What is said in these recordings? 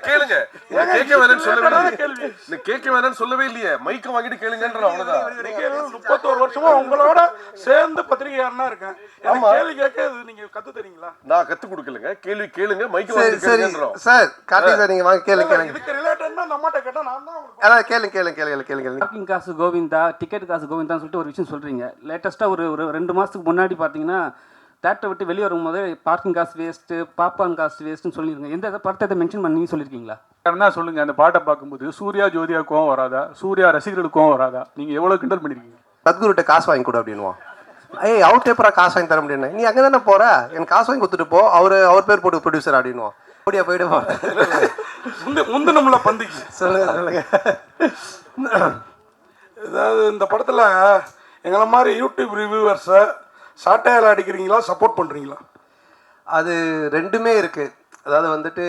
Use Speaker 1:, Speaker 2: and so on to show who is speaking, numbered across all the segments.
Speaker 1: கேளுங்க. கேட்க வேணாம்னு சொல்லவே இல்லையே. நீ கேட்க வேணாம்னு சொல்லவே இல்லையே. மைக்க வாங்கிட்டு கேளுங்கன்ற அவ்வளவுதான்.
Speaker 2: 31 வருஷமா உங்களோட சேர்ந்து பத்திரிகையாளனா இருக்கேன்.
Speaker 1: ஆமா.
Speaker 2: கேள்வி கேட்க நீங்க கத்து தரீங்களா?
Speaker 1: நான் கத்து கொடுக்கலங்க. கேள்வி கேளுங்க, மைக்க வாங்கிட்டு கேளுங்கன்றோம்.
Speaker 3: சார் கார்த்திக் சார், நீங்க வாங்க கேளுங்க.
Speaker 2: இதுக்கு ரிலேட்டட்னா அந்த அம்மாட்ட கேட்டா நான் தான்
Speaker 3: அதான் கேளுங்க.
Speaker 4: பார்க்கிங் காசு கோவிந்தா, டிக்கெட் காசு கோவிந்தான்னு சொல்லிட்டு ஒரு விஷயம் சொல்றீங்க. லேட்டஸ்ட்டாக ஒரு 2 மாதத்துக்கு முன்னாடி பார்த்தீங்கன்னா தேட்டரை விட்டு வெளியே வரும்போது பார்க்கிங் காசு வேஸ்ட்டு, பாப்கார்ன் காசு வேஸ்ட்டுன்னு சொல்லியிருங்க. எந்த படத்தை மென்ஷன் பண்ணி சொல்லியிருக்கீங்களா?
Speaker 2: என்ன சொல்லுங்க. அந்த பாட்டை பார்க்கும்போது சூர்யா ஜோதியாவுக்கும் வராதா, சூர்யா ரசிகர்களுக்கும் வராதா? நீங்க எவ்வளவு கிண்டல் பண்ணிருக்கீங்க.
Speaker 3: சத்குருட்ட காசு வாங்கி கொடு அப்படின்வான். அவர் பேப்பரா காசு வாங்கி தர முடியும். நீ அங்கே தானே போற, எனக்கு காசு வாங்கி கொடுத்துட்டு போ, அவர் பேர் போட்டு ப்ரொடியூசர் அப்படின்வான். அப்படியா போயிடுவான்.
Speaker 2: முந்தினமுள்ள பந்திக்கு
Speaker 3: சொல்லுங்க.
Speaker 2: ஏதாவது இந்த படத்துல எங்களை மாதிரி யூடியூப் ரிவ்யூவர்ஸை சாட்டையால் அடிக்கிறீங்களா, சப்போர்ட் பண்ணுறீங்களா?
Speaker 3: அது ரெண்டுமே இருக்குது. அதாவது வந்துட்டு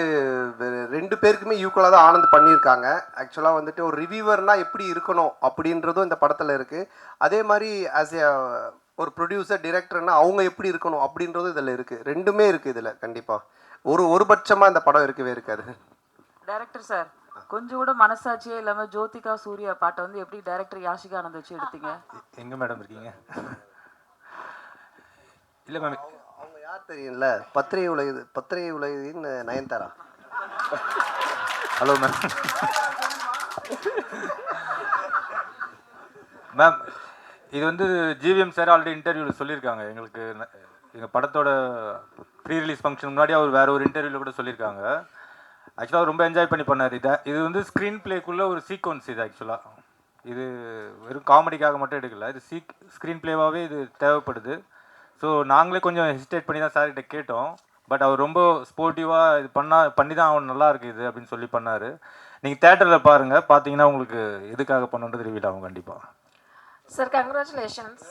Speaker 3: 2 பேருக்குமே ஈக்குவலாக தான் ஆனந்த் பண்ணியிருக்காங்க. ஆக்சுவலாக வந்துட்டு ஒரு ரிவ்யூவர்னால் எப்படி இருக்கணும் அப்படின்றதும் இந்த படத்தில் இருக்குது. அதே மாதிரி ஆஸ் ஏ ஒரு ப்ரொடியூசர் டிரெக்டர்னா அவங்க எப்படி இருக்கணும் அப்படின்றதும் இதில் இருக்குது. ரெண்டுமே இருக்குது இதில். கண்டிப்பாக ஒரு பட்சமாக இந்த படம் இருக்கவே இருக்காது.
Speaker 5: டைரக்டர் சார், கொஞ்சம் கூட மனசாட்சியே இல்லாமல் ஜோதிகா சூர்யா பாட்டை வந்து எப்படி டைரக்டர் யாஷிகா ஆனந்த் வச்சு எடுத்தீங்க?
Speaker 6: எங்கே மேடம் இருக்கீங்க? இல்லை மேம்,
Speaker 3: அவங்க யார் தெரியும்ல, பத்திரிகை உலகின் நயன்தாரா.
Speaker 6: Hello ma'am. மேம், இது வந்து ஜிவிஎம் சார் ஆல்ரெடி இன்டர்வியூவில் சொல்லியிருக்காங்க. எங்கள் படத்தோட ப்ரீ ரிலீஸ் ஃபங்க்ஷன் முன்னாடி அவர் வேறு ஒரு இன்டர்வியூவில் கூட சொல்லியிருக்காங்க. ஆக்சுவலாக அவர் ரொம்ப என்ஜாய் பண்ணி பண்ணார். இது வந்து ஸ்க்ரீன் பிளேக்குள்ளே ஒரு சீக்வன்ஸ். இது ஆக்சுவலாக இது வெறும் காமெடிக்காக மட்டும் எடுக்கல. இது ஸ்க்ரீன் பிளேவாகவே இது தேவைப்படுது. ஸோ நாங்களே கொஞ்சம் ஹெசிடேட் பண்ணி தான் சார்கிட்ட கேட்டோம். பட் அவர் ரொம்ப ஸ்போர்ட்டிவாக இது பண்ணி தான் அவன் நல்லா இருக்குது இது அப்படின்னு சொல்லி பண்ணார். நீங்கள் தேட்டரில் பாருங்கள், பார்த்தீங்கன்னா உங்களுக்கு எதுக்காக பண்ணுன்றது ரிவீல் ஆகும் கண்டிப்பாக.
Speaker 5: Sir congratulations.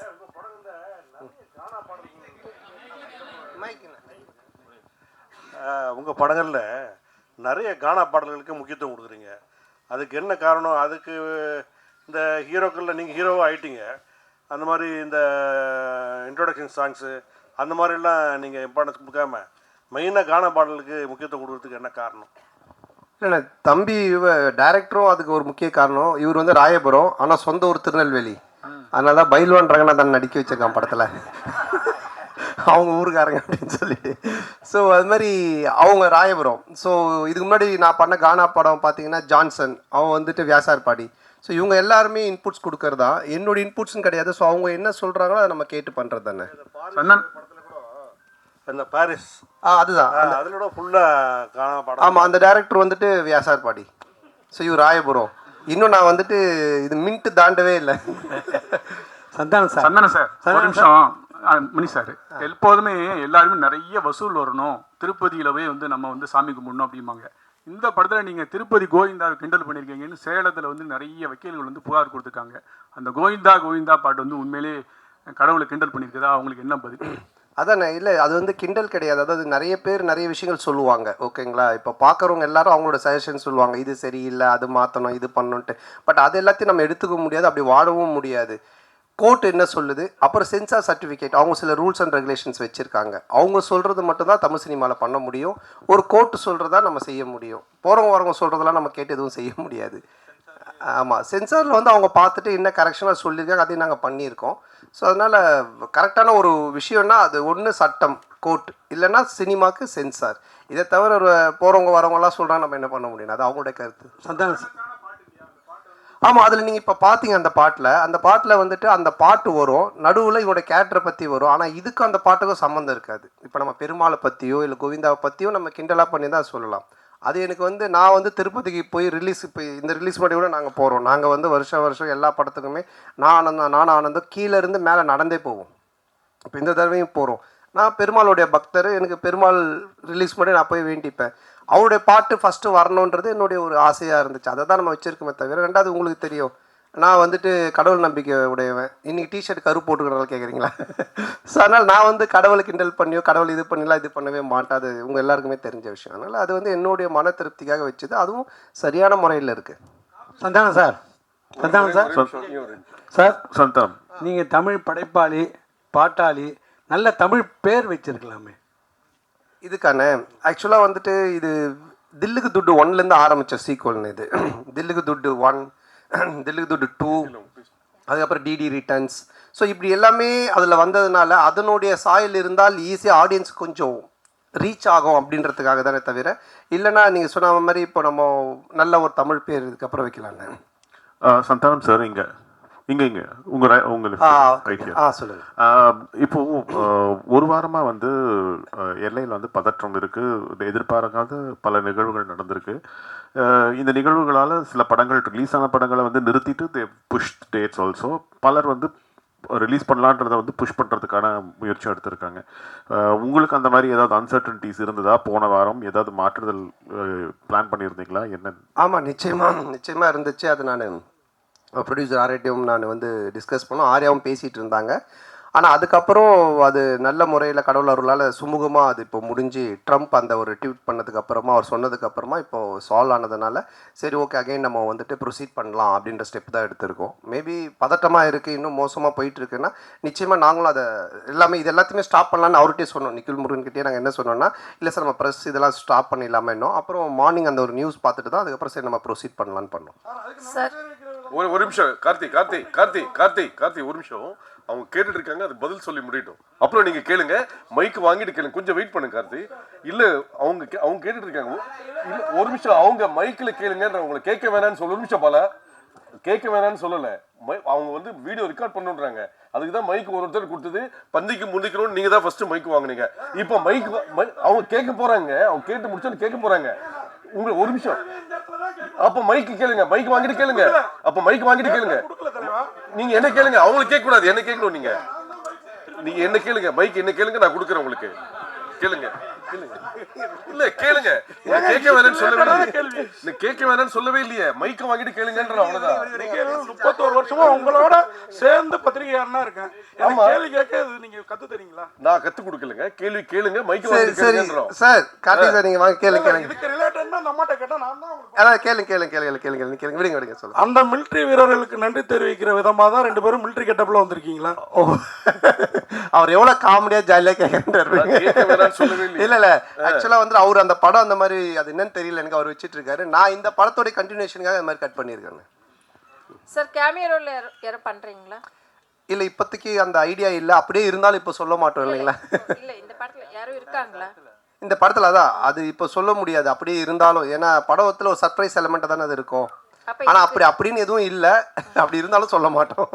Speaker 7: உங்கள் படங்களில் நிறைய கானா பாடல்களுக்கு முக்கியத்துவம் கொடுக்குறீங்க. அதுக்கு என்ன காரணம்? அதுக்கு இந்த ஹீரோக்களில் நீங்கள் ஹீரோவாக ஆகிட்டீங்க. அந்த மாதிரி இந்த இன்ட்ரோடக்ஷன் சாங்ஸு அந்த மாதிரிலாம் நீங்கள் இம்பார்ட்டன்ஸ் கொடுக்காம மெயினாக கானா பாடலுக்கு முக்கியத்துவம் கொடுக்குறதுக்கு என்ன காரணம்?
Speaker 3: இல்லை தம்பி டைரக்டரும் அதுக்கு ஒரு முக்கிய காரணம். இவர் வந்து ராயபுரம், ஆனால் சொந்த ஊர் திருநெல்வேலி. அதனால தான் பைல்வான் ரங்கநாதன் நடிக்க வச்சிருக்கான் படத்தில், அவங்க ஊருக்காரங்க அப்படின்னு சொல்லிட்டு. ஸோ அது மாதிரி அவங்க ராயபுரம். ஸோ இதுக்கு முன்னாடி நான் பண்ண கானா படம் பார்த்தீங்கன்னா ஜான்சன், அவன் வந்துட்டு வியாசார்பாடி. ஸோ இவங்க எல்லாருமே இன்புட்ஸ் கொடுக்கறதா. என்னோட இன்புட்ஸ்னு கிடையாது. ஸோ அவங்க என்ன சொல்கிறாங்களோ அதை நம்ம கேட்டு பண்ணுறது தானே.
Speaker 7: இந்த பாரிஸ்
Speaker 3: அதுதான்
Speaker 7: அதிலோட ஃபுல்லாக கானா படம்.
Speaker 3: ஆமாம், அந்த டைரக்டர் வந்துட்டு வியாசார்பாடி. ஸோ இவர் ராயபுரம். இன்னும் நான் வந்துட்டு இது மின்ட்டு தாண்டவே இல்லை.
Speaker 2: சந்தானம் சார் ஒரு நிமிஷம். மணி சார், எப்போதுமே எல்லாருமே நிறைய வசூல் வரணும், திருப்பதியில போய் வந்து நம்ம வந்து சாமி கும்பிடணும் அப்படிம்பாங்க. இந்த படத்தில் நீங்கள் திருப்பதி கோவிந்தாவை கிண்டல் பண்ணியிருக்கீங்கன்னு சேலத்தில் வந்து நிறைய வக்கீல்கள் வந்து புகார் கொடுத்துருக்காங்க. அந்த கோவிந்தா பாட்டு வந்து உண்மையிலே கடவுளை கிண்டல் பண்ணியிருக்குதா? அவங்களுக்கு என்ன பதில்?
Speaker 3: அதானே. இல்லை, அது வந்து கிண்டல் கிடையாது. அதாவது நிறைய பேர் நிறைய விஷயங்கள் சொல்லுவாங்க, ஓகேங்களா. இப்போ பார்க்குறவங்க எல்லாரும் அவங்களோட சஜஷன் சொல்லுவாங்க, இது சரியில்லை, அது மாற்றணும், இது பண்ணணுன்ட்டு. பட் அது எல்லாத்தையும் நம்ம எடுத்துக்க முடியாது, அப்படி வாழவும் முடியாது. கோர்ட் என்ன சொல்லுது, அப்புறம் சென்சார் சர்டிஃபிகேட், அவங்க சில ரூல்ஸ் அண்ட் ரெகுலேஷன்ஸ் வச்சுருக்காங்க. அவங்க சொல்கிறது மட்டும்தான் தமிழ் சினிமாவில் பண்ண முடியும். ஒரு கோர்ட்டு சொல்கிறதா நம்ம செய்ய முடியும். போகிறவங்க வரவங்க சொல்கிறதெல்லாம் நம்ம கேட்டு எதுவும் செய்ய முடியாது. ஆமாம், சென்சாரில் வந்து அவங்க பார்த்துட்டு என்ன கரெக்ஷனாக சொல்லியிருக்காங்க, அதையும் நாங்கள் பண்ணியிருக்கோம். ஸோ அதனால் கரெக்டான ஒரு விஷயம்னா அது ஒன்று சட்டம் கோர்ட், இல்லைன்னா சினிமாவுக்கு சென்சார். இதை தவிர ஒரு போகிறவங்க வரவங்கலாம் சொல்கிறாங்க, நம்ம என்ன பண்ண முடியும்? அது அவங்களுடைய கருத்து. சந்தானம். ஆமாம், அதில் நீங்கள் இப்போ பார்த்தீங்க அந்த பாட்டில் வந்துட்டு அந்த பாட்டு வரும், நடுவில் இவனோட கேரக்டரை பற்றி வரும். ஆனால் இதுக்கும் அந்த பாட்டுக்கும் சம்மந்தம் இருக்காது. இப்போ நம்ம பெருமாளை பற்றியோ இல்லை கோவிந்தாவை பற்றியோ நம்ம கிண்டலாக பண்ணி தான் சொல்லலாம். அது எனக்கு வந்து நான் வந்து திருப்பதிக்கு போய் ரிலீஸ், இப்போ இந்த ரிலீஸ் பண்ணி கூட நாங்கள் போகிறோம். நாங்கள் வந்து வருஷம் எல்லா படத்துக்குமே நான் ஆனந்தம் கீழே இருந்து மேலே நடந்தே போவோம். இப்போ இந்த தடவையும் போகிறோம். நான் பெருமாளுடைய பக்தர். எனக்கு பெருமாள் ரிலீஸ் பண்ணி நான் போய் வேண்டிப்பேன். அவருடைய பாட்டு ஃபஸ்ட்டு வரணுன்றது என்னுடைய ஒரு ஆசையாக இருந்துச்சு. அதை தான் நம்ம வச்சுருக்கோமே தவிர. ரெண்டாவது உங்களுக்கு தெரியும், நான் வந்துட்டு கடவுள் நம்பிக்கை உடையவன். இன்றைக்கி டிஷர்ட் கருப்பு போட்டுக்கிறதால கேட்குறீங்களா? ஸோ அதனால் நான் வந்து கடவுளை கிண்டல் பண்ணியோ கடவுள் இது பண்ணிலாம் இது பண்ணவே மாட்டேன். அது உங்கள் எல்லாருக்குமே தெரிஞ்ச விஷயம். அதனால் அது வந்து என்னுடைய மன திருப்திக்காக வச்சுது. அதுவும் சரியான முறையில் இருக்குது.
Speaker 8: சந்தானம் சார் சந்தானம், நீங்கள் தமிழ் படைப்பாளி, பாட்டாளி, நல்ல தமிழ் பேர் வச்சிருக்கலாமே.
Speaker 3: இதுக்கான ஆக்சுவலாக வந்துட்டு இது தில்லுக்கு துட்டு 1லேருந்து ஆரம்பித்த சீக்வல்னு இது. தில்லுக்கு துட்டு 1, தில்லுக்கு துட்டு 2, அதுக்கப்புறம் டிடி ரிட்டர்ன்ஸ். ஸோ இப்படி எல்லாமே அதில் வந்ததுனால அதனுடைய சாயல் இருந்தால் ஈஸியாக ஆடியன்ஸ் கொஞ்சம் ரீச் ஆகும் அப்படின்றதுக்காக தானே தவிர, இல்லைன்னா நீங்கள் சொன்ன மாதிரி இப்போ நம்ம நல்ல ஒரு தமிழ் பேர் இதுக்கப்புறம் வைக்கலான்னு.
Speaker 9: சந்தானம் சார், இங்கே உங்களுக்கு
Speaker 3: சொல்லுங்க.
Speaker 9: இப்போ ஒரு வாரமா வந்து எல்லையில் வந்து பதற்றம் இருக்கு, எதிர்பாராத பல நிகழ்வுகள் நடந்திருக்கு. இந்த நிகழ்வுகளால் சில படங்கள் ரிலீஸ் ஆன படங்களை வந்து நிறுத்திட்டு புஷ் டேட்ஸ் ஆல்சோ பலர் வந்து ரிலீஸ் பண்ணலான்றதை வந்து புஷ் பண்ணுறதுக்கான முயற்சி எடுத்திருக்காங்க. உங்களுக்கு அந்த மாதிரி ஏதாவது அன்சர்டனிட்டிஸ் இருந்ததா? போன வாரம் ஏதாவது மாற்றுதல் பிளான் பண்ணியிருந்தீங்களா? என்ன?
Speaker 3: ஆமாம், நிச்சயமாக இருந்துச்சு. அது நான் ப்ரொடியூசர் ஆர்யாட்டையும் நான் வந்து டிஸ்கஸ் பண்ணோம், ஆர்யாவும் பேசிகிட்டு இருந்தாங்க. ஆனால் அதுக்கப்புறம் அது நல்ல முறையில் கடவுள் அருளால் சுமூகமாக அது இப்போ முடிஞ்சு, ட்ரம்ப் அந்த ஒரு ட்வீட் பண்ணதுக்கப்புறமா அவர் சொன்னதுக்கப்புறமா இப்போது சால்வ் ஆனதுனால சரி ஓகே அகைன் நம்ம வந்துட்டு ப்ரொசீட் பண்ணலாம் அப்படின்ற ஸ்டெப் தான் எடுத்திருக்கோம். மேபி பதட்டமாக இருக்குது, இன்னும் மோசமாக போயிட்டுருக்குன்னா நிச்சயமாக நாங்களும் அதை எல்லாமே இது எல்லாத்தையுமே ஸ்டாப் பண்ணலான்னு அவர்கிட்டே சொன்னோம். நிக்கில் முருகன்கிட்டே நாங்கள் என்ன சொன்னோம்னா, இல்லை சார் நம்ம ப்ரெஸ் இதெல்லாம் ஸ்டாப் பண்ணிடலாமா இன்னும். அப்புறம் மார்னிங் அந்த ஒரு நியூஸ் பார்த்துட்டு தான் அதுக்கப்புறம் சரி நம்ம ப்ரொசீட் பண்ணலான்னு பண்ணோம்.
Speaker 5: சார்
Speaker 1: ஒரு நிமிஷம் கார்த்தி ஒரு நிமிஷம். அவங்க கேட்டுட்டு இருக்காங்க, அது பதில் சொல்லி முடியட்டும், அப்புறம் நீங்க கேளுங்க. மைக் வாங்கிட்டு கேளுங்க, கொஞ்சம் வெயிட் பண்ணுங்க கார்த்தி. இல்ல அவங்க கேட்டுட்டு இருக்காங்க. இல்ல ஒரு நிமிஷம், அவங்க மைக்ல கேளுங்க. உங்களை கேட்க வேணாம்னு சொல்ல, ஒரு நிமிஷம் பால, கேட்க வேணாம்னு சொல்லல. அவங்க வந்து வீடியோ ரெக்கார்ட் பண்ணுன்றாங்க, அதுக்கு தான் மைக் ஒருத்தர் கொடுத்தது. பந்திக்கு முந்திக்கணும்னு நீங்க தான் ஃபர்ஸ்ட் மைக் வாங்குனீங்க. இப்போ மைக் அவங்க கேட்க போறாங்க, அவங்க கேட்டு முடிச்சோன்னு கேட்க போறாங்க. உங்களுக்கு ஒரு நிமிஷம், அப்ப மைக் கேளுங்க, மைக் வாங்கிட்டு கேளுங்க. அப்ப மைக் வாங்கிட்டு கேளுங்க. நீங்க என்ன கேளுங்க, அவங்களுக்கு கேட்க கூடாது, என்ன கேட்கணும். நீங்க என்ன கேளுங்க, மைக் என்ன கேளுங்க, நான் கொடுக்குறேன் உங்களுக்கு. கேளுங்க. இல்ல கேளுங்க, கேட்க வேணாம்னு சொல்லவே இல்லையே. மைக்க வாங்கிட்டு கேளுங்கன்ற, அவ்வளவுதான்.
Speaker 7: 31 வருஷமா உங்களோட சேர்ந்து பத்திரிகையாளனா இருக்கேன். கேள்வி கேட்க நீங்க கத்து தரீங்களா?
Speaker 1: நான் கத்து கொடுக்கலங்க, கேள்வி கேளுங்க, மைக்க
Speaker 3: சரி
Speaker 1: வாங்கிட்டு
Speaker 3: சரி
Speaker 1: கேளுங்கன்றோம்.
Speaker 3: சார், கார்த்தி சார் நீங்கள் வாங்க கேளுங்க.
Speaker 7: இதுக்கு ரிலேட்டட்னா நம்மட்ட கேட்டா நான் தான்
Speaker 3: அதான் கேளுங்க விடுங்க சொல்லுங்க.
Speaker 7: அந்த மிலிட்டரி வீரர்களுக்கு நன்றி தெரிவிக்கிற விதமா தான் 2 பேரும் மிலிட்டரி கெட்டப்ல வந்திருக்கீங்களா?
Speaker 3: ஓ, அவர் எவ்வளவு காமெடியா ஜாலியா கேட்கறாரு.
Speaker 1: சொல்லவே இல்லையே.
Speaker 3: இல்ல ஆக்சுவலா வந்து அவர் அந்த படம் அந்த மாதிரி அது என்னன்னு தெரியல எனக்கு, அவர் வச்சிட்டு இருக்காரு. நான் இந்த படத்தோட கண்டினியூஷனுக்காக இந்த மாதிரி கட் பண்ணியிருக்கேன்.
Speaker 10: சார் கேமியோ ரோல் யாரும் பண்றீங்களா?
Speaker 3: இல்ல இப்போதைக்கு அந்த ஐடியா இல்ல, அப்படியே இருந்தாலும் இப்போ சொல்ல மாட்டோம் இல்லைங்களா?
Speaker 10: இல்ல இந்த படத்துல யாரும் இருக்காங்களா?
Speaker 3: இந்த படத்துல அதான் அது இப்போ சொல்ல முடியாது அப்படியே இருந்தாலும், ஏன்னா படத்துல ஒரு சர்ப்ரைஸ் எலிமெண்ட் தானே அது இருக்கும். ஆனா அப்படின்னு எதுவும் இல்ல, அப்படி இருந்தாலும் சொல்ல மாட்டோம்.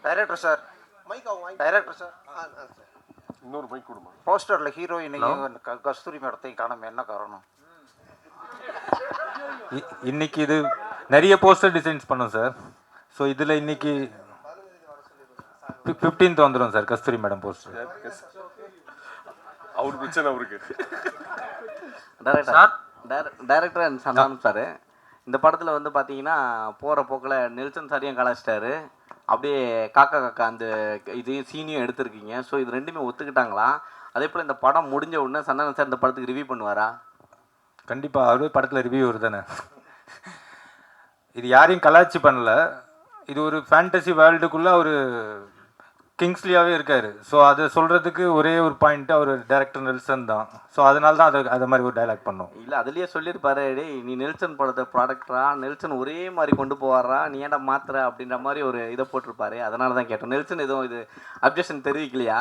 Speaker 11: டைரக்டர் சார்,
Speaker 1: இன்னொரு மைக் கொடுமா.
Speaker 11: போஸ்டர்ல ஹீரோயினையும் கஸ்தூரி மேடத்தையும் காணாம, என்ன காரணம்?
Speaker 6: இன்னைக்கு இது நிறைய போஸ்டர் டிசைன்ஸ் பண்ணோம் சார். ஸோ இதில் இன்னைக்கு 15th வந்துடும் சார் கஸ்தூரி மேடம் போஸ்டர்.
Speaker 1: அவரு பிரச்சனை அவருக்கு.
Speaker 12: டைரக்டர் அண்ட் சந்தானம் சார், இந்த படத்தில் வந்து பார்த்தீங்கன்னா போகிற போக்கில் நெல்சன் சாரியும் கலாச்சிட்டாரு, அப்படியே காக்கா அந்த இதையும் சீனியும் எடுத்திருக்கீங்க. ஸோ இது ரெண்டுமே ஒத்துக்கிட்டாங்களா? அதே போல் இந்த படம் முடிஞ்ச உடனே சந்தானம் சார் இந்த படத்துக்கு ரிவ்யூ பண்ணுவாரா?
Speaker 6: கண்டிப்பாக அவரே படத்தில் ரிவ்யூ தானே. இது யாரையும் கலாச்சி பண்ணல, இது ஒரு ஃபேண்டசி வேர்ல்டுக்குள்ளே ஒரு கிங்ஸ்லியாகவே இருக்கார். ஸோ அதை சொல்கிறதுக்கு ஒரே ஒரு பாயிண்ட் அவர் டைரக்டர் நெல்சன் தான். ஸோ அதனால தான் அதை மாதிரி ஒரு டைலாக் பண்ணோம்.
Speaker 12: இல்லை அதுலேயே சொல்லியிருப்பாரு, டேய் நீ நெல்சன் படத்தை ப்ராடக்டரா, நெல்சன் ஒரே மாதிரி கொண்டு போவாரா, நீ ஏன்டா மாத்துற அப்படின்ற மாதிரி ஒரு இதை போட்டிருப்பாரு. அதனால தான் கேட்டோம். நெல்சன் எதுவும் இது அப்ஜெக்ஷன் தெரிவிக்கலையா?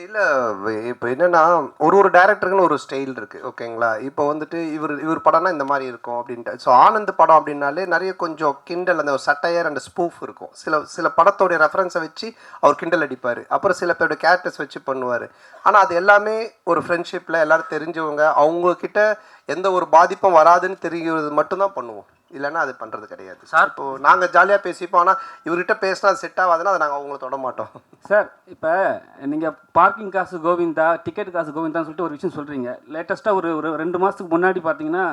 Speaker 3: இல்லை இப்போ என்னென்னா ஒரு டேரக்டருக்குன்னு ஒரு ஸ்டைல் இருக்குது, ஓகேங்களா? இப்போ வந்துட்டு இவர் படம்னா இந்த மாதிரி இருக்கும் அப்படின்ட்டு. ஸோ ஆனந்த் படம் அப்படின்னாலே நிறைய கொஞ்சம் கிண்டல், அந்த ஒரு சட்டையர் அந்த ஸ்பூஃப் இருக்கும். சில படத்தோடைய ரெஃபரன்ஸை வச்சு அவர் கிண்டல் அடிப்பார். அப்புறம் சில பேரோட கேரக்டர்ஸ் வச்சு பண்ணுவார். ஆனால் அது எல்லாமே ஒரு ஃப்ரெண்ட்ஷிப்பில் எல்லோரும் தெரிஞ்சவங்க, அவங்கக்கிட்ட எந்த ஒரு பாதிப்பும் வராதுன்னு தெரிகிறது மட்டும்தான் பண்ணுவோம். இல்லைன்னா அது பண்ணுறது கிடையாது சார். இப்போ நாங்கள் ஜாலியாக பேசிப்போம், ஆனால் இவர்கிட்ட பேசினா அது செட் ஆகாதுன்னா அதை நாங்கள் அவங்கள தொட மாட்டோம்
Speaker 4: சார். இப்போ நீங்கள் பார்க்கிங் காசு கோவிந்தா, டிக்கெட் காசு கோவிந்தான்னு சொல்லிட்டு ஒரு விஷயம் சொல்கிறீங்க. லேட்டஸ்ட்டாக ஒரு 2 மாதத்துக்கு முன்னாடி பார்த்தீங்கன்னா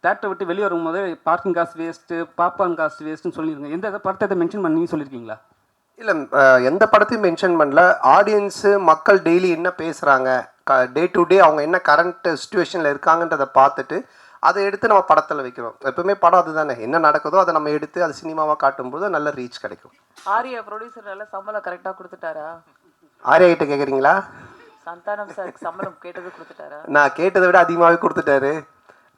Speaker 4: தேட்டரை விட்டு வெளியே வரும்போது பார்க்கிங் காசு வேஸ்ட்டு, பாப்கார்ன் காசு வேஸ்ட்டுன்னு சொல்லியிருங்க. எந்த படத்தை மென்ஷன் பண்ணி சொல்லியிருக்கீங்களா?
Speaker 3: இல்லை எந்த படத்தையும் மென்ஷன் பண்ணல. ஆடியன்ஸு மக்கள் டெய்லி என்ன பேசுகிறாங்க, டே டு டே அவங்க என்ன கரண்ட் சுச்சுவேஷனில் இருக்காங்கன்றதை பார்த்துட்டு அதை எடுத்து நம்ம படத்தில் வைக்கிறோம். எப்பவுமே படம் அதுதானே, என்ன நடக்குதோ அதை நம்ம எடுத்து அது சினிமாவாக காட்டும்போது நல்ல ரீச் கிடைக்கும்.
Speaker 5: ஆர்யா ப்ரொடியூசர் நல்ல சம்பளம் கரெக்டாக கொடுத்துட்டாரா?
Speaker 3: ஆர்யா கிட்ட கேட்குறீங்களா?
Speaker 5: சந்தானம் சார் சம்பளம் கேட்டது கொடுத்துட்டாரா?
Speaker 3: நான் கேட்டதை விட அதிகமாகவே கொடுத்துட்டாரு.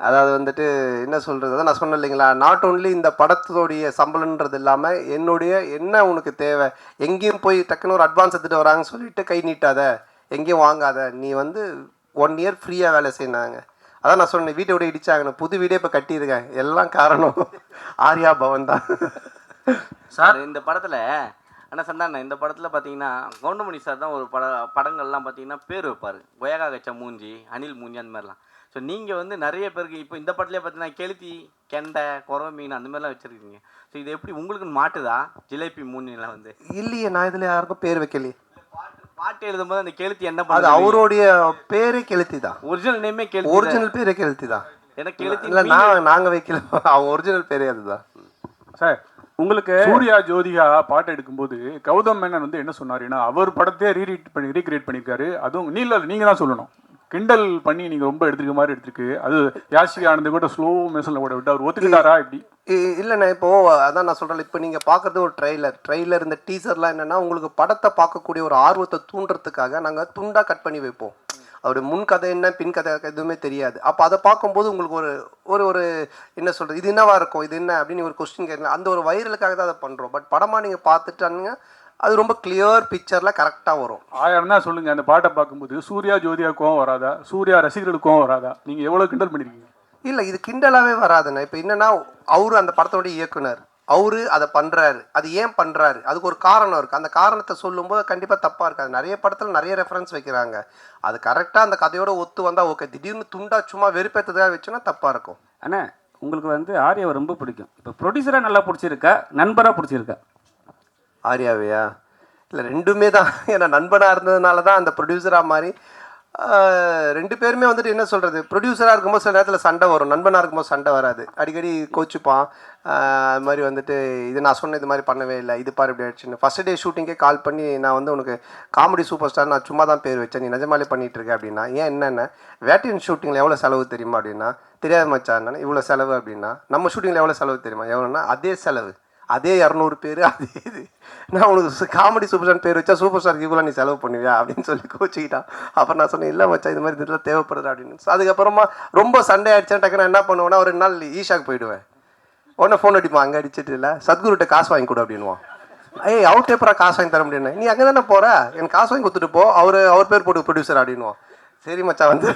Speaker 3: அதாவது வந்துட்டு என்ன சொல்கிறது, அதான் நான் சொன்னேன் இல்லைங்களா, நாட் ஓன்லி இந்த படத்தோடைய சம்பளன்றது இல்லாமல் என்னுடைய என்ன உனக்கு தேவை, எங்கேயும் போய் டக்குன்னு ஒரு அட்வான்ஸ் எடுத்துகிட்டு வராங்கன்னு சொல்லிட்டு கை நீட்டாத, எங்கேயும் வாங்காத, நீ வந்து 1 இயர் ஃப்ரீயாக வேலை செய்யினாங்க. அதான் நான் சொன்னேன், வீட்டை விட இடிச்சாங்க, புது வீடே இப்போ கட்டியிருக்கேன், எல்லாம் காரணம் ஆர்யா பவன் தான்.
Speaker 12: சார் இந்த படத்தில் ஆனால் சந்தானம் இந்த படத்தில் பார்த்தீங்கன்னா கவுண்டமணி சார் தான் ஒரு படங்கள்லாம் பார்த்தீங்கன்னா பேர் வைப்பார், கொயகா கச்சா மூஞ்சி, அனில் மூஞ்சி அந்த மாதிரிலாம். ஸோ நீங்கள் வந்து நிறைய பேருக்கு இப்போ இந்த படத்துலேயே பார்த்தீங்கன்னா கெளுத்தி, கெண்டை, குறவை மீன் அந்த மாதிரிலாம் வச்சுருக்கீங்க. ஸோ இது எப்படி உங்களுக்கு மாட்டுதா ஜிலேபி மூஞ்சிலாம் வந்து?
Speaker 3: இல்லையே, நான் இதில் யாருக்கும் பேர் வைக்கலையே.
Speaker 12: பாட்டு எழுதும்போது அந்த கெளுத்தி என்ன
Speaker 3: அது
Speaker 12: பண்ணுது?
Speaker 3: அவருடைய பேரே கெளுத்தி தான்.
Speaker 12: ஒரிஜினல் நேமே கெளுத்தி.
Speaker 3: ஒரிஜினல் பேரே கெளுத்தி தான்.
Speaker 12: எனக்கு கெளுத்தி
Speaker 3: இல்லை, நாங்கள் வைக்கல, அவங்க ஒரிஜினல் பேரே அதுதான்.
Speaker 2: சார் உங்களுக்கு சூர்யா ஜோதிகா பாட்டு எடுக்கும்போது கௌதம் மேனன் வந்து என்ன சொன்னாருன்னா, அவர் படத்தையே ரீக்ரியேட் பண்ணியிருக்காரு. அதுவும் நீங்க தான் சொல்லணும், கிண்டல் பண்ணி நீங்க ரொம்ப எடுத்துருக்க மாதிரி எடுத்துருக்கு. அது யாஷிகா ஆனந்த் கூட ஸ்லோ மோஷன்ல கூட விட்டு அவர் ஒத்துக்கிட்டாரா இப்படி?
Speaker 3: இல்லைண்ணா, இப்போ அதான் நான் சொல்கிறேன், இப்போ நீங்கள் பார்க்குறது ஒரு ட்ரெய்லர் இந்த டீசர்லாம் என்னென்னா உங்களுக்கு படத்தை பார்க்கக்கூடிய ஒரு ஆர்வத்தை தூண்டுறதுக்காக நாங்கள் துண்டாக கட் பண்ணி வைப்போம். அவருடைய முன் கதை என்ன பின் கதை எதுவுமே தெரியாது. அப்போ அதை பார்க்கும்போது உங்களுக்கு ஒரு ஒரு என்ன சொல்கிறது, இது என்னவா இருக்கும், இது என்ன அப்படின்னு ஒரு கொஸ்டின் கேட்கலாம். அந்த ஒரு வைரலுக்காக தான் அதை பண்ணுறோம். பட் படமாக நீங்கள் பார்த்துட்டானுங்க அது ரொம்ப கிளியர் பிக்சரில் கரெக்டாக வரும்.
Speaker 2: 1000 தான் சொல்லுங்கள், அந்த பாட்டை பார்க்கும்போது சூர்யா ஜோதியாவுக்கும் வராதா, சூர்யா ரசிகர்களுக்கும் வராதா? நீங்கள் எவ்வளோ கிண்டல் பண்ணியிருக்கீங்க?
Speaker 3: இல்லை, இது கிண்டலாகவே வராதுண்ணா. இப்போ என்னென்னா அவரு அந்த படத்தோடைய இயக்குனர், அவரு அதை பண்ணுறாரு, அது ஏன் பண்ணுறாரு, அதுக்கு ஒரு காரணம் இருக்குது. அந்த காரணத்தை சொல்லும்போது கண்டிப்பாக தப்பாக இருக்காது. நிறைய படத்தில் நிறைய ரெஃபரன்ஸ் வைக்கிறாங்க, அது கரெக்டாக அந்த கதையோட ஒத்து வந்தால் ஓகே. திடீர்னு துண்டா சும்மா வெறுப்பேற்றதாக வச்சோன்னா தப்பாக இருக்கும்.
Speaker 4: அண்ணா உங்களுக்கு வந்து ஆர்யாவை ரொம்ப பிடிக்கும், இப்போ ப்ரொடியூசராக நல்லா பிடிச்சிருக்கா, நண்பராக பிடிச்சிருக்கா?
Speaker 3: ஆர்யாவையா? இல்லை, ரெண்டுமே தான். ஏன்னா நண்பனாக இருந்ததுனால தான் அந்த ப்ரொடியூசராக மாதிரி. 2 பேருமே வந்துட்டு என்ன சொல்கிறது, ப்ரொடியூசராக இருக்கும்போது சில நேரத்தில் சண்டை வரும், நண்பனாக இருக்கும்போது சண்டை வராது, அடிக்கடி கோச்சுப்பான். அது மாதிரி வந்துட்டு இது நான் சொன்ன இது மாதிரி பண்ணவே இல்லை, இது பாரு இப்படி ஆயிடுச்சுன்னு. ஃபஸ்ட் டே ஷூட்டிங்கே கால் பண்ணி நான் வந்து உனக்கு காமெடி சூப்பர் ஸ்டார் நான் சும்மா தான் பேர் வச்சேன், நீ நிஜமாலே பண்ணிகிட்டு இருக்க அப்படின்னா. ஏன் என்னென்ன வேட்டையின் ஷூட்டிங்கில் எவ்வளோ செலவு தெரியுமா அப்படின்னா, தெரியாத மச்சான் இவ்வளோ செலவு அப்படின்னா. நம்ம ஷூட்டிங்கில் எவ்வளோ செலவு தெரியுமா, எவ்வளோன்னா அதே செலவு, அதே 200 பேர், அதே இது. நான் உனக்கு காமெடி சூப்பர் ஸ்டார் பேர் வச்சா சூப்பர் ஸ்டாருக்கு இவ்வளோ நீ செலவு பண்ணுவியா அப்படின்னு சொல்லி கோச்சிக்கிட்டான். அப்புறம் நான் சொன்னேன், இல்லை மச்சா இது மாதிரி இதெல்லாம் தேவைப்படுது அப்படின்னு. ஸோ அதுக்கப்புறமா ரொம்ப சண்டே ஆகிடுச்சேன். டக்குன்னு என்ன பண்ணுவேன்னா, ஒரு 2 நாள் ஈஷாக்கு போயிடுவேன். உடனே ஃபோன் அடிப்பான், அங்கே அடிச்சிட்டு இல்லை சத்குருட்ட காசு வாங்கி கொடு அப்படின்வான். அவர்கிட்ட எப்போ காசு வாங்கி தர முடியும், நீ அங்கே தானே போகிற, எனக்கு காசு வாங்கி கொடுத்துட்டு போ, அவர் பேர் போட்டு ப்ரொடியூசர் அப்படின்வான். சரி மச்சா வந்து.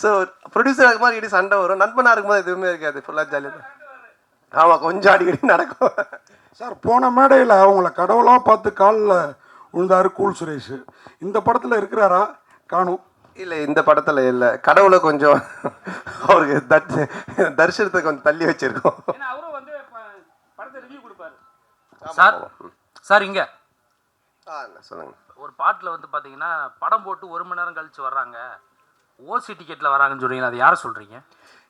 Speaker 3: ஸோ ப்ரொடியூசர் அது மாதிரி இடி சண்டை வரும், நண்பனாக இருக்கும்போது எதுவுமே இருக்காது, ஃபுல்லாக ஜாலியாக தான். ஆமாம், கொஞ்சம் அடிக்கடி நடக்கும்.
Speaker 13: சார் போன மேடையில் அவங்கள கடவுளாக பார்த்து காலில் விழுந்தாரு கூல் சுரேஷ். இந்த படத்தில் இருக்கிறாரா? காணும்.
Speaker 3: இல்லை, இந்த படத்தில் இல்லை. கடவுளை கொஞ்சம் அவருக்கு தரிசனத்தை கொஞ்சம் தள்ளி வச்சிருக்கோம்.
Speaker 11: சார் இங்கே
Speaker 3: சொல்லுங்க.
Speaker 11: ஒரு பாட்டில் வந்து பார்த்தீங்கன்னா படம் போட்டு 1 மணி நேரம் கழிச்சு வர்றாங்க, ஓசி டிக்கெட்டில் வராங்கன்னு சொல்கிறீங்க, அது யாரை சொல்கிறீங்க?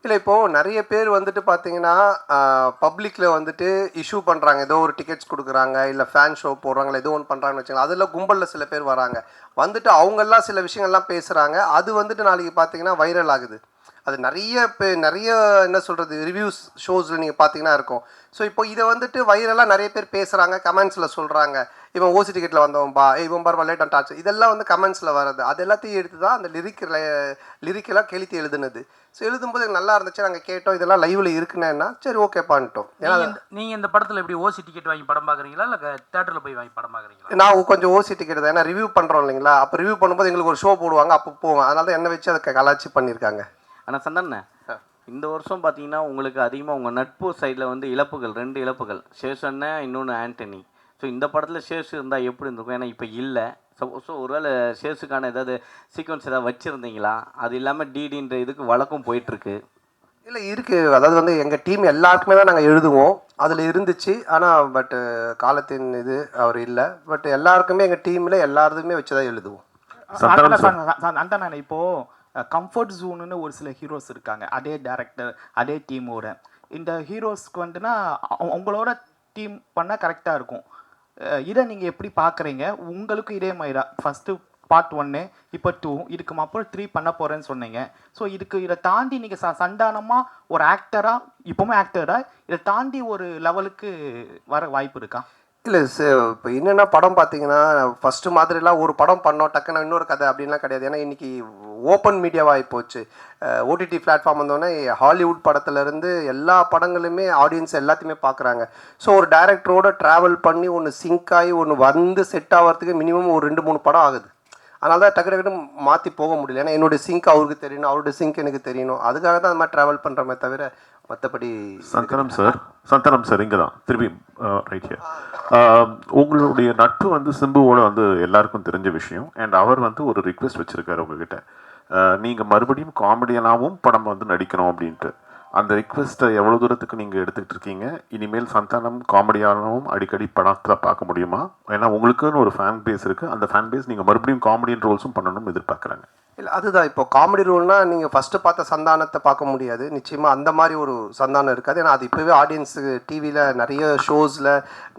Speaker 3: இல்லை, இப்போது நிறைய பேர் வந்துட்டு பார்த்தீங்கன்னா பப்ளிக்கில் வந்துட்டு இஷ்யூ பண்ணுறாங்க, ஏதோ ஒரு டிக்கெட்ஸ் கொடுக்குறாங்க, இல்லை ஃபேன் ஷோ போடுறாங்களா, ஏதோ ஒன்று பண்ணுறாங்கன்னு வச்சுக்கலாம். அதில் கும்பலில் சில பேர் வராங்க, வந்துட்டு அவங்கெல்லாம் சில விஷயங்கள்லாம் பேசுகிறாங்க, அது வந்துட்டு நாளைக்கு பார்த்தீங்கன்னா வைரல் ஆகுது. அது நிறைய என்ன சொல்கிறது ரிவ்யூஸ் ஷோஸில் நீங்கள் பார்த்தீங்கன்னா இருக்கும். ஸோ இப்போ இதை வந்துட்டு வைரலாக நிறைய பேர் பேசுகிறாங்க, கமெண்ட்ஸில் சொல்கிறாங்க, இவன் ஓசி டிக்கெட்டில் வந்தவன்பா, இவன் பார் லேட் அண்ட் டாச், இதெல்லாம் வந்து கமெண்ட்ஸில் வர்றது. அது எல்லாத்தையும் எடுத்து தான் அந்த லிரிக்கெல்லாம் கெளுத்தி எழுதுனது. ஸோ எழுதும்போது எனக்கு நல்லா இருந்துச்சு, நாங்கள் கேட்டோம், இதெல்லாம் லைவில் இருக்குன்னா சரி ஓகே பண்ணிட்டோம். ஏன்னா
Speaker 11: நீங்கள் இந்த படத்தில் எப்படி ஓசி டிக்கெட் வாங்கி படம் பார்க்குறீங்களா, இல்லை தேட்டரில் போய் வாங்கி படம் பார்க்குறீங்களா?
Speaker 3: நான் கொஞ்சம் ஓசி டிக்கெட் தான், ஏன்னா ரிவ்யூ பண்ணுறோம் இல்லைங்களா, அப்போ ரிவ்யூ பண்ணும்போது எங்களுக்கு ஒரு ஷோ போடுவாங்க, அப்போ போவேன், அதனால தான் என்ன வச்சு அதை கலாச்சி பண்ணியிருக்காங்க.
Speaker 12: ஆனால் சந்தானே இந்த வருஷம் பார்த்தீங்கன்னா உங்களுக்கு அதிகமாக உங்கள் நட்பு சைடில் வந்து இழப்புகள், 2 இழப்புகள், சேஷன்னு இன்னொன்று ஆண்டனி. ஸோ இந்த படத்தில் சேஷு இருந்தால் எப்படி இருந்திருக்கும்? ஏன்னா இப்போ இல்லை. ஸோ ஒருவேளை சேஷுக்கான ஏதாவது சீக்வன்ஸ் ஏதாவது வச்சுருந்தீங்களா? அது இல்லாமல் டிடின்ற இதுக்கு வழக்கம் போயிட்டுருக்கு.
Speaker 3: இல்லை இருக்குது, அதாவது வந்து எங்கள் டீம் எல்லாருக்குமே தான் நாங்கள் எழுதுவோம், அதில் இருந்துச்சு. ஆனால் பட்டு காலத்தின் இது அவர் இல்லை. பட் எல்லாருக்குமே எங்கள் டீமில் எல்லாருமே வச்சு தான் எழுதுவோம்.
Speaker 14: அந்த இப்போது கம்ஃபர்ட் ஜோனுன்னு ஒரு சில ஹீரோஸ் இருக்காங்க, அதே டேரக்டர் அதே டீமோட. இந்த ஹீரோஸ்க்கு வந்துன்னா உங்களோட டீம் பண்ணால் கரெக்டாக இருக்கும். இதை நீங்கள் எப்படி பார்க்குறீங்க? உங்களுக்கு இதே மாதிரி தான் ஃபஸ்ட்டு பார்ட் 1, இப்போ 2, இதுக்கு அப்புறம் 3 பண்ண போகிறேன்னு சொன்னீங்க. ஸோ இதை தாண்டி நீங்கள் சந்தானமாக ஒரு ஆக்டராக, இப்போவுமே ஆக்டராக, இதை தாண்டி ஒரு லெவலுக்கு வர வாய்ப்பு இருக்கா?
Speaker 3: இல்லை இப்போ என்னென்னா படம் பார்த்தீங்கன்னா ஃபஸ்ட்டு மாதிரிலாம் ஒரு படம் பண்ணோம் டக்குன்னு இன்னொரு கதை அப்படின்லாம் கிடையாது. ஏன்னா இன்றைக்கி ஓப்பன் மீடியாவாகி போச்சு. ஓடிடி பிளாட்ஃபார்ம் வந்தோடனே ஹாலிவுட் படத்துலேருந்து எல்லா படங்களுமே ஆடியன்ஸ் எல்லாத்தையுமே பார்க்குறாங்க. ஸோ ஒரு டைரக்டரோட ட்ராவல் பண்ணி ஒன்று சிங்க் ஆகி ஒன்று வந்து செட் ஆகிறதுக்கு மினிமம் ஒரு 2-3 படம் ஆகுது. அதனால தான் டக்கு டக்குன்னு மாற்றி போக முடியல. ஏன்னா என்னுடைய சிங்க் அவருக்கு தெரியணும், அவருடைய சிங்க் எனக்கு தெரியணும். அதுக்காக தான் அது மாதிரி ட்ராவல் பண்ணுறமே தவிர மற்றபடி.
Speaker 9: சந்தனம் சார் இங்கே தான் திருப்பி ரைட் ஹியர். உங்களுடைய நட்பு வந்து சிம்புவோட வந்து எல்லாருக்கும் தெரிஞ்ச விஷயம். அண்ட் அவர் வந்து ஒரு ரிக்வெஸ்ட் வச்சுருக்காரு உங்ககிட்ட, நீங்கள் மறுபடியும் காமெடியனாகவும் படம் வந்து நடிக்கணும் அப்படின்ட்டு. அந்த ரிக்வெஸ்ட்டை எவ்வளோ தூரத்துக்கு நீங்கள் எடுத்துக்கிட்டு இருக்கீங்க? இனிமேல் சந்தானம் காமெடியானவும் அடிக்கடி படத்தில் பார்க்க முடியுமா? ஏன்னா உங்களுக்குன்னு ஒரு ஃபேன் பேஸ் இருக்குது. அந்த ஃபேன் பேஸ் நீங்கள் மறுபடியும் காமெடியன் ரோல்ஸும் பண்ணணும்னு எதிர்பார்க்குறாங்க.
Speaker 3: இல்லை அதுதான் இப்போ காமெடி ரோல்னால் நீங்கள் ஃபஸ்ட்டு பார்த்த சந்தானத்தை பார்க்க முடியாது. நிச்சயமாக அந்த மாதிரி ஒரு சந்தானம் இருக்காது. ஏன்னா அது இப்போவே ஆடியன்ஸுக்கு டிவியில் நிறைய ஷோஸில்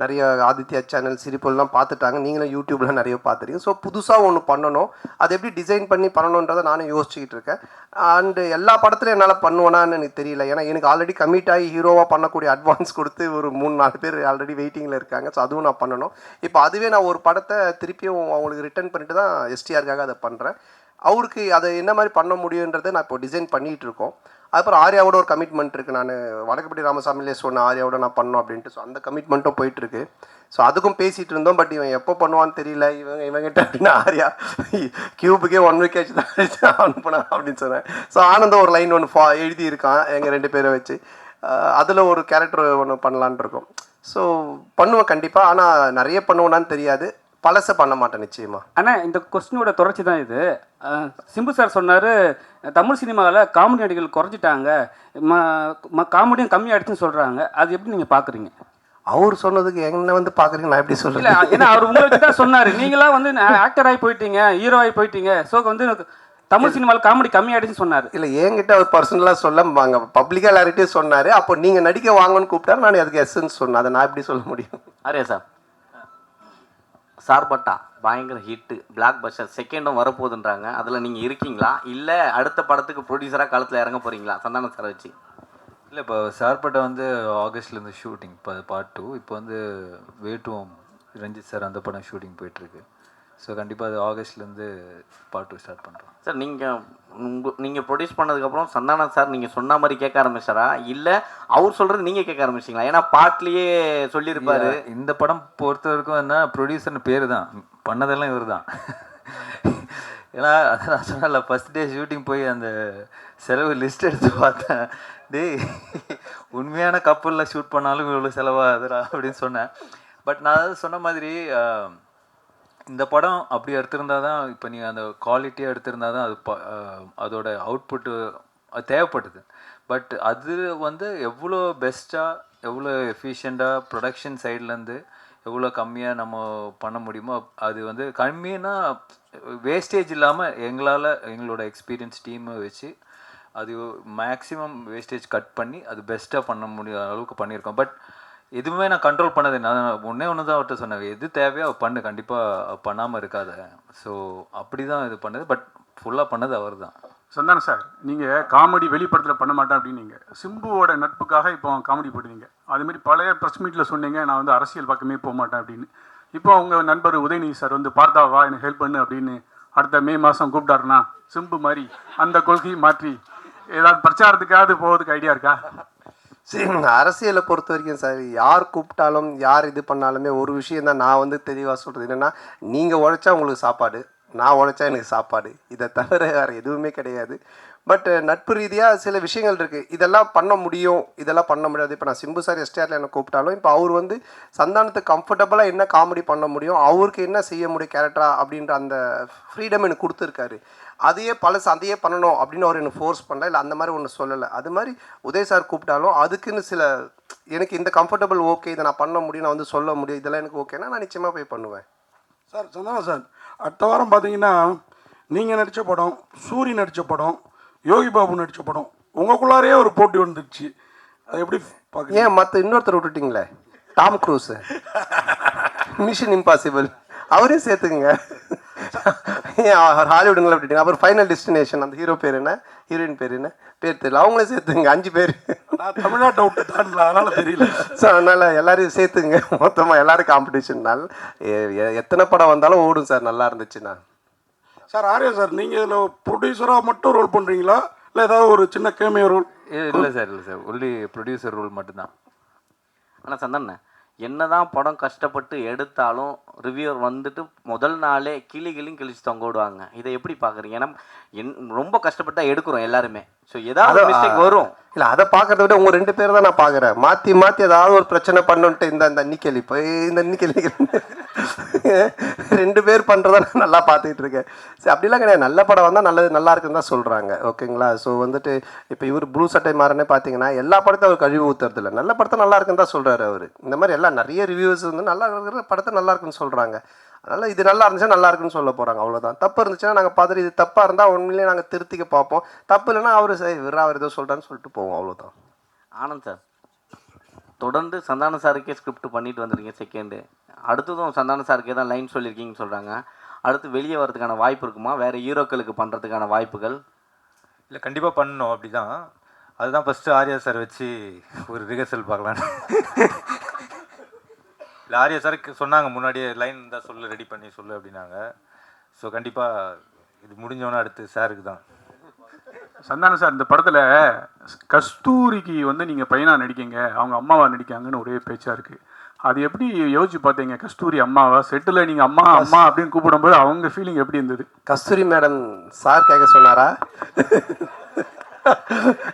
Speaker 3: நிறைய ஆதித்யா சேனல் சிரிப்பெல்லாம் பார்த்துட்டாங்க. நீங்களும் யூடியூப்பில் நிறைய பார்த்துருக்கீங்க. ஸோ புதுசாக ஒன்று பண்ணணும், அது எப்படி டிசைன் பண்ணி பண்ணணுன்றதை நானும் யோசிச்சுக்கிட்டு இருக்கேன். அண்டு எல்லா படத்துலையும் என்னால் பண்ணுவேனான்னு எனக்கு தெரியல. ஏன்னா எனக்கு ஆல்ரெடி கமிட் ஆகி ஹீரோவாக பண்ணக்கூடிய அட்வான்ஸ் கொடுத்து ஒரு 3-4 பேர் ஆல்ரெடி வெயிட்டிங்கில் இருக்காங்க. ஸோ அதுவும் நான் பண்ணணும். இப்போ அதுவே நான் ஒரு படத்தை திருப்பியும் அவங்களுக்கு ரிட்டர்ன் பண்ணிட்டு தான் எஸ்டிஆருக்காக அதை பண்ணுறேன். அவருக்கு அதை என்ன மாதிரி பண்ண முடியுன்றதை நான் இப்போ டிசைன் பண்ணிகிட்டு இருக்கோம். அதுக்கப்புறம் ஆர்யாவோட ஒரு கமிட்மெண்ட் இருக்குது. நான் வடக்குப்பட்டி ராமசாமிலே சொன்னேன் ஆர்யாவோட நான் பண்ணோம் அப்படின்ட்டு. ஸோ அந்த கமிட்மெண்ட்டும் போயிட்டுருக்கு. ஸோ அதுக்கும் பேசிகிட்டு இருந்தோம். பட் இவன் எப்போ பண்ணுவான்னு தெரியல. இவங்கிட்ட அப்படின்னா ஆர்யா கியூபுக்கே 1 வீக் ஆச்சு தான் அனுப்புனா அப்படின்னு சொன்னேன். ஸோ ஆனந்தம் ஒரு லைன் ஒன்று எழுதியிருக்கான் எங்கள் 2 பேரை வச்சு. அதில் ஒரு கேரக்டர் ஒன்று பண்ணலான் இருக்கோம். ஸோ பண்ணுவேன் கண்டிப்பாக. ஆனால் நிறைய பண்ணுவேனான்னு தெரியாது. பழசை பண்ண மாட்டேன் நிச்சயமா.
Speaker 4: ஆனால் இந்த கொஸ்டினோட தொடர்ச்சி தான் இது. சிம்பு சார் சொன்னார் தமிழ் சினிமாவில் காமெடி நடிகர்கள் குறைஞ்சிட்டாங்க, காமெடியும் கம்மியாகிடுச்சுன்னு சொல்கிறாங்க. அது எப்படி நீங்கள் பார்க்குறீங்க?
Speaker 3: அவர் சொன்னதுக்கு என்ன வந்து பார்க்குறீங்க, நான் எப்படி சொல்கிறேன்?
Speaker 4: இல்லை, ஏன்னா அவர் உங்களுக்கு தான் சொன்னார். நீங்களாம் வந்து ஆக்டர் ஆகி போயிட்டீங்க, ஹீரோ ஆகி போயிட்டீங்க. ஸோ வந்து தமிழ் சினிமாவில் காமெடி கம்மியாகிடுச்சுன்னு சொன்னார்.
Speaker 3: இல்லை என்கிட்ட அவர் பர்சனலாக சொல்ல வாங்க பப்ளிக்காக எல்லார்கிட்டையும் சொன்னார். அப்போ நீங்கள் நடிக்க வாங்கன்னு கூப்பிட்டாரு, நான் அதுக்கு எஸ்ன்னு சொன்னேன். அதை நான் எப்படி சொல்ல முடியும்?
Speaker 12: அரே சார்பட்டா பயங்கர ஹிட்டு, பிளாக் பஸ்டர், செகண்டும் வரப்போகுதுன்றாங்க. அதில் நீங்கள் இருக்கீங்களா? இல்லை அடுத்த படத்துக்கு ப்ரொடியூசராக காலத்தில் இறங்க போகிறீங்களா சந்தானம் சாரை வச்சு?
Speaker 6: இல்லை, இப்போ சார்பட்டா வந்து ஆகஸ்ட்லேருந்து ஷூட்டிங், இப்போ பார்ட் 2. இப்போ வந்து வேட்டுவோம் ரஞ்சித் சார் அந்த படம் ஷூட்டிங் போயிட்டுருக்கு. ஸோ கண்டிப்பாக அது ஆகஸ்ட்லேருந்து பார்ட் 2 ஸ்டார்ட் பண்ணுறோம்.
Speaker 12: சார் நீங்கள் ப்ரொடியூஸ் பண்ணதுக்கப்புறம் சந்தானம் சார் நீங்கள் சொன்ன மாதிரி கேட்க ஆரம்பிச்சாரா, இல்லை அவர் சொல்கிறது நீங்கள் கேட்க ஆரம்பிச்சிங்களா? ஏன்னா பாட்லேயே சொல்லியிருப்பாரு.
Speaker 6: இந்த படம் பொறுத்த வரைக்கும் என்ன, ப்ரொடியூசர்னு பேர் தான், பண்ணதெல்லாம் இவர் தான். ஏன்னா அதை நான் சொன்னல, ஃபஸ்ட் டே ஷூட்டிங் போய் அந்த செலவு லிஸ்ட் எடுத்து பார்த்தேன். டேய் உண்மையான கப்பலில் ஷூட் பண்ணாலும் இவ்வளோ செலவாகுதுடா அப்படின்னு சொன்னேன். பட் நான் அதாவது சொன்ன மாதிரி இந்த படம் அப்படி எடுத்திருந்தா தான், இப்போ நீங்கள் அந்த குவாலிட்டியாக எடுத்திருந்தா தான் அது அதோட அவுட்புட்டு தேவைப்பட்டது. பட் அது வந்து எவ்வளோ பெஸ்ட்டாக, எவ்வளோ எஃபிஷியண்ட்டாக ப்ரொடக்ஷன் சைட்லேருந்து எவ்வளோ கம்மியாக நம்ம பண்ண முடியுமோ, அது வந்து கம்மின்னா வேஸ்டேஜ் இல்லாமல் எங்களோட எக்ஸ்பீரியன்ஸ் டீமை வச்சு அது மேக்ஸிமம் வேஸ்டேஜ் கட் பண்ணி அது பெஸ்ட்டாக பண்ண முடிய அளவுக்கு பண்ணியிருக்கோம். பட் எதுவுமே நான் கண்ட்ரோல் பண்ணது, நான் ஒன்று தான் அவர்கிட்ட சொன்னேன், எது தேவையோ பண்ணு, கண்டிப்பாக பண்ணாமல் இருக்காத. ஸோ அப்படி தான் இது பண்ணது. பட் ஃபுல்லாக பண்ணது அவர் தான்.
Speaker 2: சந்தானம் சார், நீங்கள் காமெடி வெளிப்படத்தில் பண்ண மாட்டேன் அப்படின்னீங்க. சிம்புவோட நட்புக்காக இப்போ காமெடி போடுவீங்க. அதுமாரி பழைய ப்ரெஸ் மீட்டில் சொன்னீங்க நான் வந்து அரசியல் பக்கமே போக மாட்டேன் அப்படின்னு. இப்போ உங்கள் நண்பர் உதயநிதி சார் வந்து பார்த்தாவா எனக்கு ஹெல்ப் பண்ணு அப்படின்னு அடுத்த மே மாதம் கூப்பிட்டாருன்னா சிம்பு மாதிரி அந்த கொள்கையை மாற்றி ஏதாவது பிரச்சாரத்துக்காவது போகிறதுக்கு ஐடியா இருக்கா?
Speaker 3: சரி, அரசியலை பொறுத்த வரைக்கும் சார் யார் கூப்பிட்டாலும் யார் இது பண்ணாலுமே ஒரு விஷயம் தான் நான் வந்து தெளிவாக சொல்கிறது என்னென்னா, நீங்கள் உழைச்சா உங்களுக்கு சாப்பாடு, நான் உழைச்சா எனக்கு சாப்பாடு. இதை தவிர வேறு எதுவுமே கிடையாது. பட் நட்பு ரீதியாக சில விஷயங்கள் இருக்குது, இதெல்லாம் பண்ண முடியும், இதெல்லாம் பண்ண முடியாது. இப்போ நான் சிம்பு சார் எஸ்டிஆரில் என்ன கூப்பிட்டாலும் இப்போ அவர் வந்து சந்தானத்துக்கு கம்ஃபர்டபுளாக என்ன காமெடி பண்ண முடியும், அவருக்கு என்ன செய்ய முடியும் கேரக்டரா அப்படின்ற அந்த ஃப்ரீடம் எனக்கு கொடுத்துருக்காரு. அதையே அதையே பண்ணணும் அப்படின்னு அவர் எனக்கு ஃபோர்ஸ் பண்ணல, இல்லை அந்த மாதிரி ஒன்று சொல்லலை. அது மாதிரி உதய் சார் கூப்பிட்டாலும் அதுக்குன்னு சில எனக்கு இந்த கம்ஃபர்டபுள் ஓகே, இதை நான் பண்ண முடியும், நான் வந்து சொல்ல முடியும், இதெல்லாம் எனக்கு ஓகேனா நான் நிச்சயமாக போய் பண்ணுவேன்.
Speaker 13: சார் சந்தானம் சார், அடுத்த வாரம் பார்த்தீங்கன்னா நீங்கள் நடித்த படம், சூரி நடித்த படம், யோகி பாபு நடித்த படம், உங்களுக்குள்ளாரே ஒரு போட்டி வந்துடுச்சு. அது எப்படி பார்க்க?
Speaker 3: ஏன் மற்ற இன்னொருத்தர் விட்டுட்டிங்களே, டாம் க்ரூஸ், மிஷன் இம்பாசிபிள், அவரையும் சேர்த்துக்குங்க. அவர் ஹாலிவுட்ல விட்டுட்டீங்க. அப்புறம் ஃபைனல் டெஸ்டினேஷன் அந்த ஹீரோ பேர் என்ன, ஹீரோயின் பேர் என்ன, பேர் தெரியல, அவங்களே சேர்த்துங்க 5 பேர்.
Speaker 13: நான் தமிழ்நாட்டை விட்டு தாண்டல, அதனால தெரியல.
Speaker 3: ஸோ அதனால் எல்லாரையும் சேர்த்துங்க, மொத்தமாக எல்லோரும் காம்படிஷன்னால எத்தனை படம் வந்தாலும் ஓடும் சார், நல்லா இருந்துச்சுன்னா.
Speaker 13: சார் ஆர்யா சார், நீங்கள் இதில் ப்ரொடியூசராக மட்டும் ரோல் பண்ணுறீங்களா இல்லை ஏதாவது ஒரு சின்ன கேமியோ ரோல்?
Speaker 12: இல்லை சார் ஒன்லி ப்ரொடியூசர் ரோல் மட்டும்தான். ஆனால் சந்தானே என்னதான் படம் கஷ்டப்பட்டு எடுத்தாலும் ரிவ்யூவர் வந்துட்டு முதல் நாளே கிளியும் கிழிச்சு தொங்க விடுவாங்க. இதை எப்படி பார்க்குறீங்க? ஏன்னா ரொம்ப கஷ்டப்பட்டு தான் எடுக்கிறோம் எல்லாருமே. ஸோ ஏதாவது மிஸ்டேக் வரும்.
Speaker 3: இல்லை, அதை பார்க்கறத விட உங்கள் 2 பேர் தான் நான் பார்க்குறேன். மாற்றி ஏதாவது ஒரு பிரச்சனை பண்ணுன்ட்டு இந்த நிக்கலி இப்போ இந்த நிக்கலி 2 பேர் பண்ணுறத நான் நல்லா பார்த்துக்கிட்டு இருக்கேன். சரி, அப்படிலாம் கிடையாது. நல்ல படம் வந்தால் நல்லா இருக்குன்னு தான் சொல்கிறாங்க. ஓகேங்களா? ஸோ வந்துட்டு இப்போ இவர் ப்ளூ சட்டை மாறனே பார்த்தீங்கன்னா எல்லா படத்தையும் அவர் கழிவு ஊற்றுறது இல்லை. நல்ல படத்தை நல்லா இருக்குன்னு தான் சொல்கிறாரு அவர். இந்த மாதிரி எல்லாம் நிறைய ரிவ்யூஸ் வந்து நல்லா இருக்கிற படத்தை நல்லா இருக்குன்னு சொல்கிறாங்க. அதனால் இது நல்லா இருந்துச்சுன்னா நல்லா இருக்குன்னு சொல்ல போகிறாங்க, அவ்வளோதான். தப்பு இருந்துச்சுன்னா நாங்கள் பார்த்துட்டு இது தப்பாக இருந்தால் உண்மையிலேயே நாங்கள் திருத்திக்க பார்ப்போம். தப்பு இல்லைன்னா அவர் சரி அவர் ஏதோ சொல்கிறான்னு சொல்லிட்டு போவோம், அவ்வளோதான்.
Speaker 12: ஆனந்த் சார், தொடர்ந்து சந்தான சாருக்கே ஸ்கிரிப்ட் பண்ணிட்டு வந்துருக்கீங்க செகண்டு. அடுத்ததும் சந்தான சாருக்கே தான் லைன் சொல்லியிருக்கீங்கன்னு சொல்கிறாங்க. அடுத்து வெளியே வரதுக்கான வாய்ப்பு இருக்குமா? வேறு ஹீரோக்களுக்கு பண்ணுறதுக்கான வாய்ப்புகள்?
Speaker 6: இல்லை, கண்டிப்பாக பண்ணணும். அப்படி தான், அதுதான் ஃபஸ்ட்டு ஆர்யா சார் வச்சு ஒரு ரிஹர்சல் பார்க்கலான்னு. இல்லை, ஆர்யா சாருக்கு சொன்னாங்க முன்னாடியே லைன் இருந்தால் சொல்லு, ரெடி பண்ணி சொல்லு அப்படின்னாங்க. ஸோ கண்டிப்பாக இது முடிஞ்சோன்னே அடுத்து சாருக்கு தான்.
Speaker 2: சந்தானம் சார், இந்த படத்தில் கஸ்தூரிக்கு வந்து நீங்கள் பையனாக நடிக்கீங்க, அவங்க அம்மாவா நடிக்காங்கன்னு ஒரே பேச்சாக இருக்குது. அது எப்படி யோசிச்சு பார்த்தீங்க? கஸ்தூரி அம்மாவா? செட்டில் நீங்கள் அம்மா அம்மா அப்படின்னு கூப்பிடும்போது அவங்க ஃபீலிங் எப்படி இருந்தது?
Speaker 3: கஸ்தூரி மேடம் சார் கேட்க சொன்னாரா?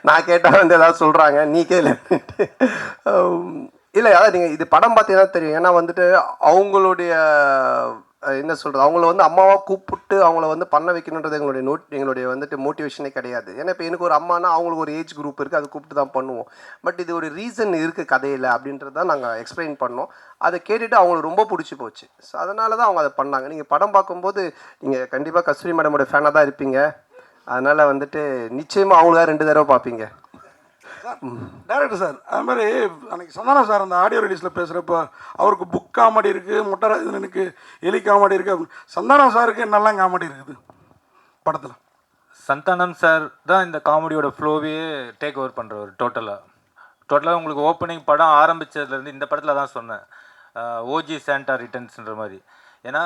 Speaker 3: நான் கேட்டால் வந்து ஏதாவது சொல்கிறாங்க, நீ கேளு. இல்லை, அதான் நீங்கள் இது படம் பார்த்தீங்கன்னா தெரியும். ஏன்னா வந்துட்டு அவங்களுடைய என்ன சொல்கிறது, அவங்கள வந்து அம்மாவாக கூப்பிட்டு அவங்கள வந்து பண்ண வைக்கணுன்றது எங்களுடைய வந்துட்டு மோட்டிவேஷனே கிடையாது. ஏன்னா இப்போ எனக்கு ஒரு அம்மானா அவங்களுக்கு ஒரு ஏஜ் குரூப் இருக்குது, அது கூப்பிட்டு தான் பண்ணுவோம். பட் இது ஒரு ரீசன் இருக்குது கதையில் அப்படின்றது தான் நாங்கள் எக்ஸ்பிளைன் பண்ணோம். அதை கேட்டுட்டு அவங்களுக்கு ரொம்ப பிடிச்சி போச்சு. ஸோ அதனால தான் அவங்க அதை பண்ணாங்க. நீங்கள் படம் பார்க்கும்போது நீங்கள் கண்டிப்பாக கஸ்தூரி மேடமோட ஃபேனாக தான் இருப்பீங்க. அதனால் வந்துட்டு நிச்சயமாக அவங்களுக்காக 2 தடவை பார்ப்பீங்க.
Speaker 13: டேரக்டர் சார், அது மாதிரி அன்றைக்கி சந்தானம் சார் அந்த ஆடியோ ரிலீஸில் பேசுகிறப்ப அவருக்கு புக் காமெடி இருக்குது, முட்டராஜனுக்கு எலி காமெடி இருக்குது அப்படின்னு. சந்தானம் சாருக்கு என்னெல்லாம் காமெடி இருக்குது படத்தில்?
Speaker 6: சந்தானம் சார் தான் இந்த காமெடியோட ஃப்ளோவே டேக் ஓவர் பண்ணுறவர். டோட்டலாக உங்களுக்கு ஓப்பனிங் படம் ஆரம்பித்ததுலேருந்து இந்த படத்தில் தான் சொன்னேன், ஓஜி சாண்டா ரிட்டர்ன்ஸ்ன்ற மாதிரி. ஏன்னா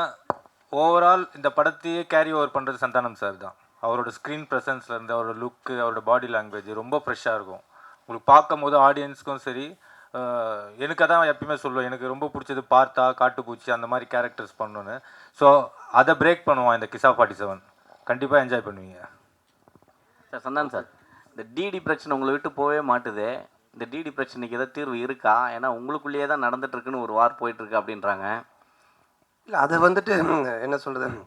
Speaker 6: ஓவரால் இந்த படத்தையே கேரி ஓவர் பண்ணுறது சந்தானம் சார் தான். அவரோட ஸ்க்ரீன் ப்ரெசன்ஸ்லேருந்து அவரோட லுக்கு, அவரோட பாடி லாங்குவேஜ் ரொம்ப ஃப்ரெஷ்ஷாக இருக்கும். உங்களுக்கு பார்க்கும் போது ஆடியன்ஸ்க்கும் சரி, எனக்கு அதான் எப்பயுமே சொல்லுவேன், எனக்கு ரொம்ப பிடிச்சது பார்த்தா காட்டுப்பூச்சி அந்த மாதிரி கேரக்டர்ஸ் பண்ணணுன்னு. ஸோ அதை பிரேக் பண்ணுவோம் இந்த கிசா 47. கண்டிப்பாக என்ஜாய் பண்ணுவீங்க
Speaker 12: சார். சந்தானம் சார், இந்த டிடி பிரச்சனை உங்களை விட்டு போகவே மாட்டுது. இந்த டிடி பிரச்சனைக்கு ஏதாவது தீர்வு இருக்கா? ஏன்னா உங்களுக்குள்ளேயே தான் நடந்துட்டுருக்குன்னு ஒரு வார் போயிட்டுருக்கு அப்படின்றாங்க.
Speaker 3: இல்லை, அது வந்துட்டு என்ன சொல்கிறது,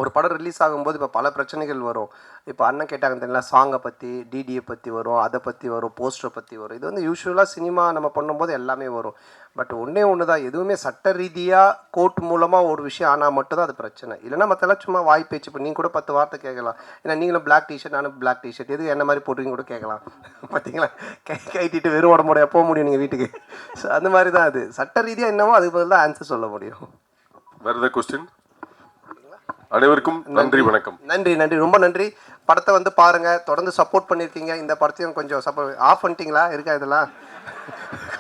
Speaker 3: ஒரு படம் ரிலீஸ் ஆகும்போது இப்போ பல பிரச்சனைகள் வரும். இப்போ அண்ணன் கேட்டாங்க தெரியல, சாங்கை பற்றி, டிடியை பற்றி வரும், அதை பற்றி வரும், போஸ்டரை பற்றி வரும். இது வந்து யூஸ்வலாக சினிமா நம்ம பண்ணும்போது எல்லாமே வரும். பட் ஒன்று தான், எதுவுமே சட்ட ரீதியாக கோர்ட் மூலமாக ஒரு விஷயம் ஆனால் மட்டும்தான் அது பிரச்சனை. இல்லைனா மற்றெல்லாம் சும்மா வாய் பேச்சு. இப்போ நீங்கள் கூட 10 வார்த்தை கேட்கலாம். ஏன்னா நீங்களும் பிளாக் டிஷர்ட், நானும் பிளாக் டிஷர்ட், எது என்ன மாதிரி போட்டுருங்க கூட கேட்கலாம். பார்த்தீங்களா, கைட்டிட்டு வெறும் உடம்போட எப்போ முடியும் நீங்கள் வீட்டுக்கு? ஸோ அந்த மாதிரி தான் அது. சட்ட ரீதியாக என்னவோ அதுக்கு பதில் தான் ஆன்சர் சொல்ல முடியும்.
Speaker 1: வேறு ஏதாவது கொஸ்டின்? அனைவருக்கும் நன்றி, வணக்கம்.
Speaker 3: நன்றி, ரொம்ப நன்றி. படத்தை வந்து பாருங்கள், தொடர்ந்து சப்போர்ட் பண்ணியிருக்கீங்க. இந்த படத்தையும் கொஞ்சம் சப்போர்ட் ஆஃப் பண்ணிட்டீங்களா இருக்கா? இதெல்லாம்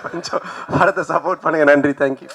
Speaker 3: கொஞ்சம் படத்தை சப்போர்ட் பண்ணுங்கள். நன்றி, தேங்க்யூ.